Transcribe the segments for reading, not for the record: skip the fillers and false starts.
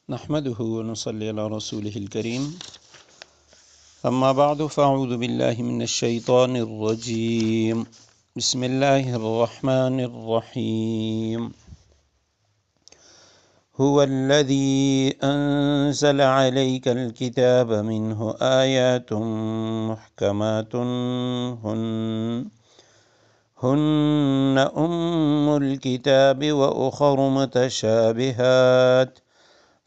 نحمده ونصلي على رسوله الكريم اما بعد فاعوذ بالله من الشيطان الرجيم بسم الله الرحمن الرحيم هو الذي أنزل عليك الكتاب منه آيات محكمات هن أم الكتاب وأخر متشابهات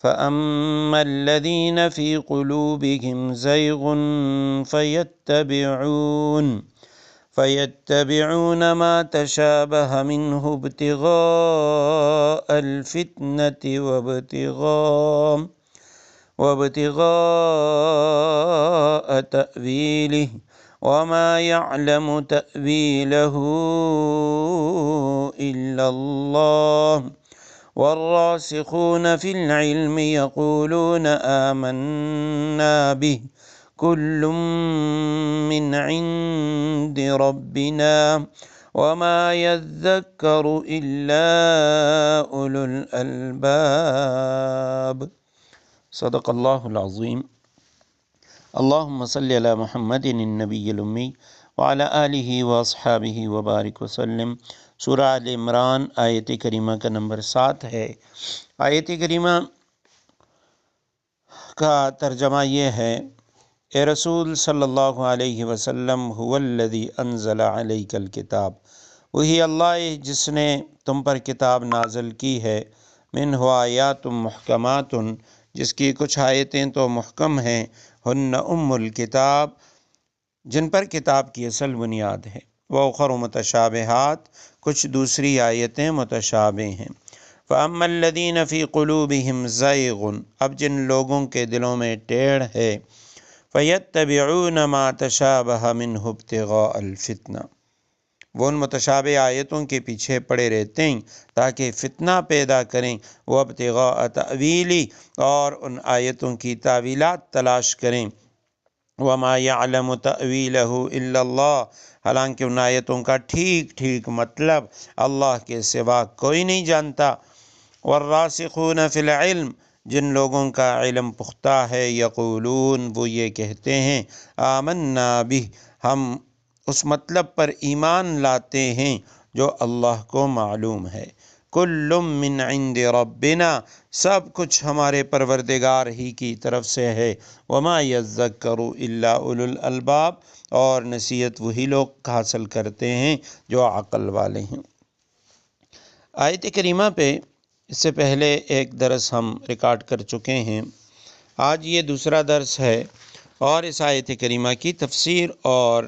فأما الذين في قلوبهم زيغ فيتبعون ما تشابه منه ابتغاء الفتنة وابتغاء تأويله وما يعلم تأويله إلا الله والراسخون في العلم يقولون آمنا به كل من عند ربنا وما يذكر إلا أولو الألباب صدق اللہ العظیم اللہم صلی علی محمد النبی الامی وعلی آلہ واصحابہ وبارک وسلم۔ سورہ آل عمران آیت کریمہ کا نمبر 7 ہے۔ آیت کریمہ کا ترجمہ یہ ہے: اے رسول صلی اللہ علیہ وسلم، هو الذی انزل علیک الکتاب، وہی اللہ ہے جس نے تم پر کتاب نازل کی ہے، منہ آیات محکمات، جس کی کچھ آیتیں تو محکم ہیں، ہن ام الکتاب، جن پر کتاب کی اصل بنیاد ہے، وأخر متشابہات، کچھ دوسری آیتیں متشابہ ہیں۔ فأما الذین فی قلوبہم زیغ، اب جن لوگوں کے دلوں میں ٹیڑھ ہے، فیتبعون ما تشابہ منہ ابتغاء الفتنہ، وہ ان متشابہ آیتوں کے پیچھے پڑے رہتے ہیں تاکہ فتنہ پیدا کریں، وہ ابتغاء تأویلی، اور ان آیتوں کی تعویلات تلاش کریں، وما یعلم تأویلہ الا اللہ، حالانکہ ان آیتوں کا ٹھیک مطلب اللہ کے سوا کوئی نہیں جانتا۔ والراسخون فی العلم، جن لوگوں کا علم پختہ ہے، یقولون، وہ یہ کہتے ہیں، آمنا بہ، ہم اس مطلب پر ایمان لاتے ہیں جو اللہ کو معلوم ہے، کل من عند ربنا، سب کچھ ہمارے پروردگار ہی کی طرف سے ہے، وما یذکر الا اولو الالباب، اور نصیحت وہی لوگ حاصل کرتے ہیں جو عقل والے ہیں۔ آیت کریمہ پہ اس سے پہلے ایک درس ہم ریکارڈ کر چکے ہیں، آج یہ دوسرا درس ہے، اور اس آیت کریمہ کی تفسیر اور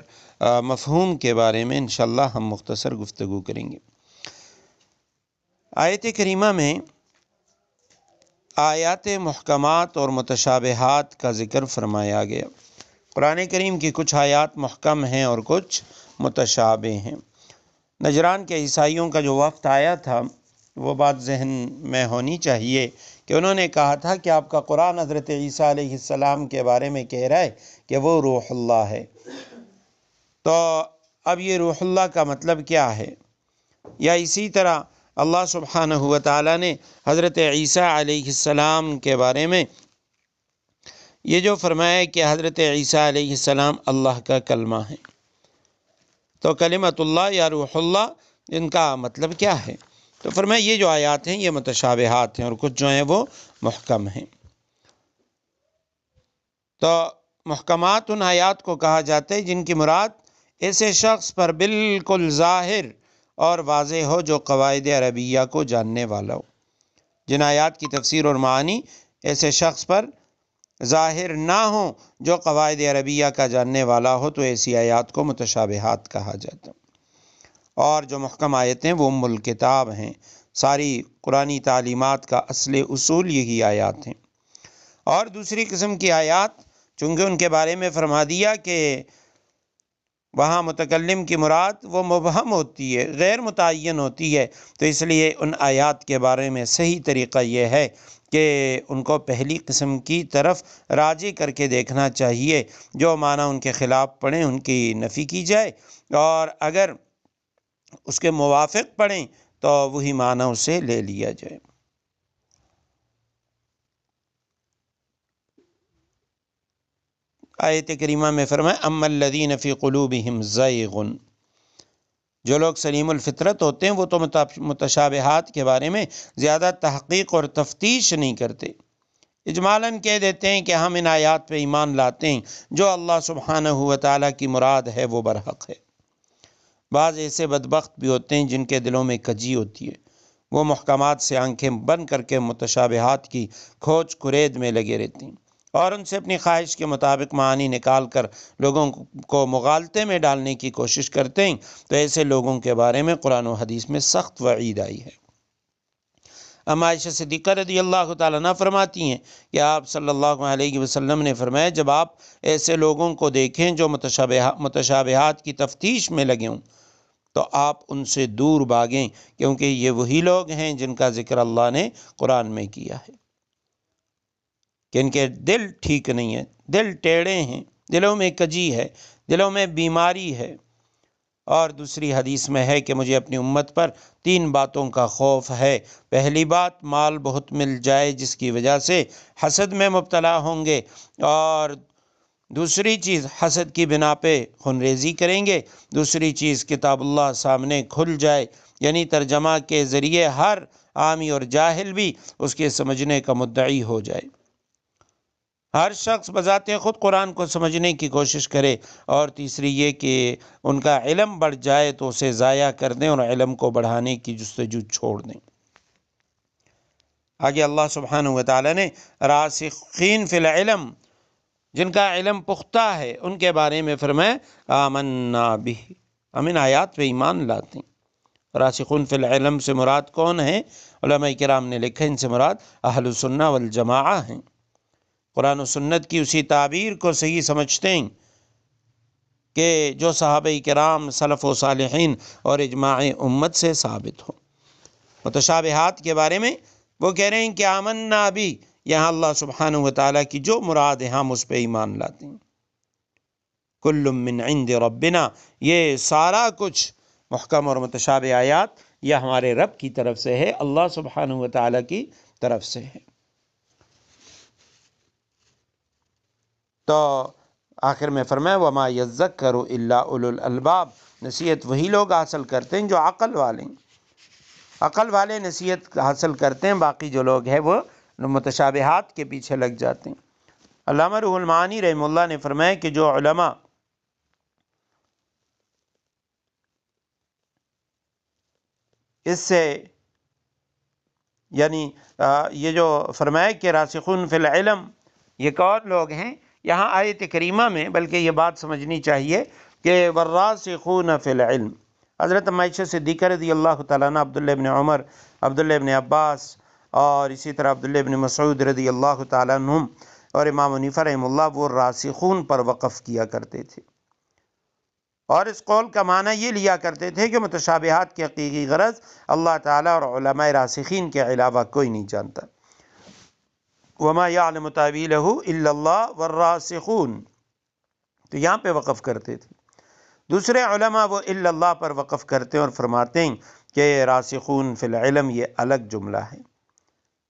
مفہوم کے بارے میں انشاءاللہ ہم مختصر گفتگو کریں گے۔ آیت کریمہ میں آیات محکمات اور متشابہات کا ذکر فرمایا گیا۔ قرآن کریم کی کچھ آیات محکم ہیں اور کچھ متشابہ ہیں۔ نجران کے عیسائیوں کا جو وفد آیا تھا، وہ بات ذہن میں ہونی چاہیے کہ انہوں نے کہا تھا کہ آپ کا قرآن حضرت عیسیٰ علیہ السلام کے بارے میں کہہ رہا ہے کہ وہ روح اللہ ہے، تو اب یہ روح اللہ کا مطلب کیا ہے؟ یا اسی طرح اللہ سبحانہ و تعالیٰ نے حضرت عیسیٰ علیہ السلام کے بارے میں یہ جو فرمایا کہ حضرت عیسیٰ علیہ السلام اللہ کا کلمہ ہے، تو کلمۃ اللہ یا روح اللہ، ان کا مطلب کیا ہے؟ تو فرمایا یہ جو آیات ہیں یہ متشابہات ہیں، اور کچھ جو ہیں وہ محکم ہیں۔ تو محکمات ان آیات کو کہا جاتا ہے جن کی مراد ایسے شخص پر بالکل ظاہر اور واضح ہو جو قواعد عربیہ کو جاننے والا ہو۔ جن آیات کی تفسیر اور معنی ایسے شخص پر ظاہر نہ ہوں جو قواعد عربیہ کا جاننے والا ہو، تو ایسی آیات کو متشابہات کہا جاتا ہے۔ اور جو محکم آیتیں وہ ام الکتاب ہیں، ساری قرآنی تعلیمات کا اصل اصول یہی آیات ہیں۔ اور دوسری قسم کی آیات چونکہ ان کے بارے میں فرما دیا کہ وہاں متکلم کی مراد وہ مبہم ہوتی ہے، غیر متعین ہوتی ہے، تو اس لیے ان آیات کے بارے میں صحیح طریقہ یہ ہے کہ ان کو پہلی قسم کی طرف راجع کر کے دیکھنا چاہیے، جو معنی ان کے خلاف پڑھیں ان کی نفی کی جائے، اور اگر اس کے موافق پڑھیں تو وہی معنی اسے لے لیا جائے۔ آیت کریمہ میں فرمایا اما الذین فی قلوبہم زیغ، جو لوگ سلیم الفطرت ہوتے ہیں وہ تو متشابہات کے بارے میں زیادہ تحقیق اور تفتیش نہیں کرتے، اجمالاً کہہ دیتے ہیں کہ ہم ان آیات پہ ایمان لاتے ہیں، جو اللہ سبحانہ و تعالیٰ کی مراد ہے وہ برحق ہے۔ بعض ایسے بدبخت بھی ہوتے ہیں جن کے دلوں میں کجی ہوتی ہے، وہ محکمات سے آنکھیں بند کر کے متشابہات کی کھوج کرید میں لگے رہتے ہیں اور ان سے اپنی خواہش کے مطابق معانی نکال کر لوگوں کو مغالطے میں ڈالنے کی کوشش کرتے ہیں، تو ایسے لوگوں کے بارے میں قرآن و حدیث میں سخت وعید آئی ہے۔ اما عائشہ صدیقہ رضی اللہ تعالیٰ عنہ فرماتی ہیں کہ آپ صلی اللہ علیہ وسلم نے فرمایا جب آپ ایسے لوگوں کو دیکھیں جو متشابہات کی تفتیش میں لگے ہوں تو آپ ان سے دور بھاگیں، کیونکہ یہ وہی لوگ ہیں جن کا ذکر اللہ نے قرآن میں کیا ہے کہ ان کے دل ٹھیک نہیں ہیں، دل ٹیڑھے ہیں، دلوں میں کجی ہے، دلوں میں بیماری ہے۔ اور دوسری حدیث میں ہے کہ مجھے اپنی امت پر 3 باتوں کا خوف ہے۔ پہلی بات، مال بہت مل جائے جس کی وجہ سے حسد میں مبتلا ہوں گے، اور دوسری چیز حسد کی بنا پہ خونریزی کریں گے، دوسری چیز کتاب اللہ سامنے کھل جائے، یعنی ترجمہ کے ذریعے ہر عامی اور جاہل بھی اس کے سمجھنے کا مدعی ہو جائے، ہر شخص بذات خود قرآن کو سمجھنے کی کوشش کرے، اور تیسری یہ کہ ان کا علم بڑھ جائے تو اسے ضائع کر دیں اور علم کو بڑھانے کی جستجو چھوڑ دیں۔ آگے اللہ سبحانہ و تعالیٰ نے راسخین فی العلم، جن کا علم پختہ ہے، ان کے بارے میں فرمایا آمنا بہ، ہم ان آیات پہ ایمان لاتے ہیں۔ راسخون فی العلم سے مراد کون ہیں؟ علماء کرام نے لکھا ان سے مراد اہل السنہ والجماعہ ہیں، قرآن و سنت کی اسی تعبیر کو صحیح سمجھتے ہیں کہ جو صحابہ کرام، سلف و صالحین اور اجماع امت سے ثابت ہو۔ متشابہات کے بارے میں وہ کہہ رہے ہیں کہ آمنا بھی، یہاں اللہ سبحانہ و تعالیٰ کی جو مراد ہے ہم اس پہ ایمان لاتے ہیں۔ کل من عند ربنا، یہ سارا کچھ محکم اور متشابہ آیات یہ ہمارے رب کی طرف سے ہے، اللہ سبحانہ و تعالیٰ کی طرف سے ہے۔ تو آخر میں فرمایا وما یذکر الا اولو الالباب، نصیحت وہی لوگ حاصل کرتے ہیں جو عقل والے ہیں، عقل والے نصیحت حاصل کرتے ہیں، باقی جو لوگ ہیں وہ متشابہات کے پیچھے لگ جاتے ہیں۔ علامہ روح المعانی رحمہ اللہ نے فرمایا کہ جو علماء اس سے یعنی یہ جو فرمایا کہ راسخون فی العلم یہ کون لوگ ہیں، یہاں آیت کریمہ میں بلکہ یہ بات سمجھنی چاہیے کہ والراسخون فی العلم، حضرت عائشہ صدیقہ رضی اللہ تعالیٰ عنہ، عبداللہ ابن عمر، عبداللہ ابن عباس اور اسی طرح عبداللہ ابن مسعود رضی اللہ تعالیٰ عنہم اور امام حنیفہ رحمہ اللہ، وہ راسخون پر وقف کیا کرتے تھے، اور اس قول کا معنی یہ لیا کرتے تھے کہ متشابہات کی حقیقی غرض اللہ تعالیٰ اور علماء راسخین کے علاوہ کوئی نہیں جانتا۔ وما یعلم تاویلہ الا اللہ والراسخون، تو یہاں پہ وقف کرتے تھے۔ دوسرے علماء وہ الا اللہ پر وقف کرتے ہیں اور فرماتے ہیں کہ راسخون فی العلم یہ الگ جملہ ہے،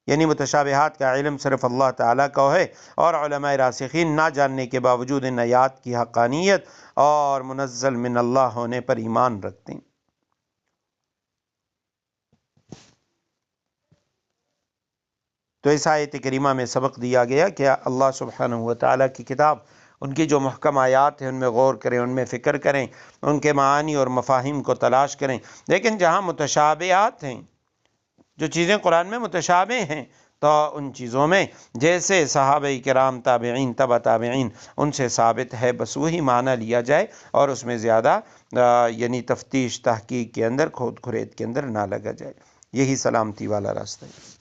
یعنی متشابہات کا علم صرف اللہ تعالیٰ کا ہے، اور علماء راسخین نہ جاننے کے باوجود ان آیات کی حقانیت اور منزل من اللہ ہونے پر ایمان رکھتے ہیں۔ تو اس آیت کریمہ میں سبق دیا گیا کہ اللہ سبحانہ و تعالیٰ کی کتاب، ان کی جو محکم آیات ہیں ان میں غور کریں، ان میں فکر کریں، ان کے معانی اور مفاہیم کو تلاش کریں، لیکن جہاں متشابہات ہیں، جو چیزیں قرآن میں متشابہ ہیں، تو ان چیزوں میں جیسے صحابہ کرام، تابعین، تبع تابعین ان سے ثابت ہے، بس وہی معنی لیا جائے اور اس میں زیادہ یعنی تفتیش تحقیق کے اندر، کھود کھرید کے اندر نہ لگا جائے۔ یہی سلامتی والا راستہ ہے۔